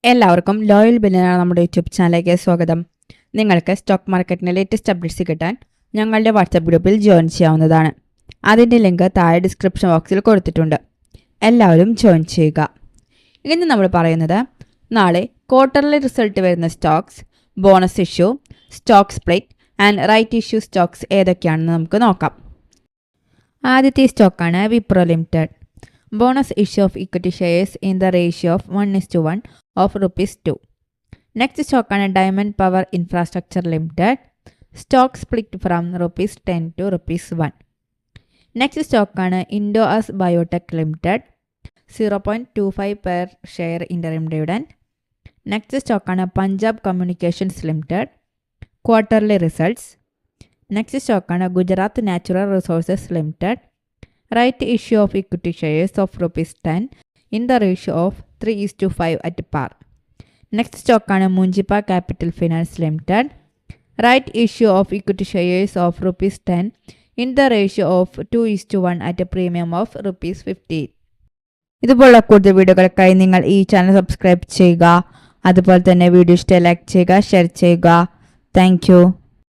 എല്ലാവർക്കും ലോയൽ ബില്ലിനാണ് നമ്മുടെ യൂട്യൂബ് ചാനലിലേക്ക് സ്വാഗതം. നിങ്ങൾക്ക് സ്റ്റോക്ക് മാർക്കറ്റിൻ്റെ ലേറ്റസ്റ്റ് അപ്ഡേറ്റ്സ് കിട്ടാൻ ഞങ്ങളുടെ വാട്സപ്പ് ഗ്രൂപ്പിൽ ജോയിൻ ചെയ്യാവുന്നതാണ്. അതിൻ്റെ ലിങ്ക് താഴെ ഡിസ്ക്രിപ്ഷൻ ബോക്സിൽ കൊടുത്തിട്ടുണ്ട്. എല്ലാവരും ജോയിൻ ചെയ്യുക. ഇന്ന് നമ്മൾ പറയുന്നത് നാളെ ക്വാർട്ടർലി റിസൾട്ട് വരുന്ന stocks, bonus issue, stock split and right issue stocks ഏതൊക്കെയാണെന്ന് നമുക്ക് നോക്കാം. ആദ്യത്തെ സ്റ്റോക്കാണ് Wipro limited. Bonus issue of equity shares in the ratio of 1:1 of ₹2. Next stock ആണ് diamond power infrastructure limited. Stock split from ₹10 to ₹1. Next സ്റ്റോക്കാണ് Indo US biotech limited. 0.25 per share interim dividend. Next സ്റ്റോക്കാണ് Punjab communications limited. Quarterly results. Next സ്റ്റോക്കാണ് Gujarat natural resources limited. Right issue of equity shares of ₹10 in the ratio of 3:5 at par. Next stock ആണ് മുഞ്ചിപ്പ capital finance limited. Right issue of equity shares of ₹10 in the ratio of 2:1 at a premium of ₹50. ഇതുപോലുള്ള കൂടുതൽ വീഡിയോകൾക്കായി നിങ്ങൾ ഈ channel subscribe ചെയ്യുക. അതുപോലെ തന്നെ വീഡിയോ ഇഷ്ടമായി ലൈക്ക് ചെയ്യുക, ഷെയർ ചെയ്യുക. താങ്ക്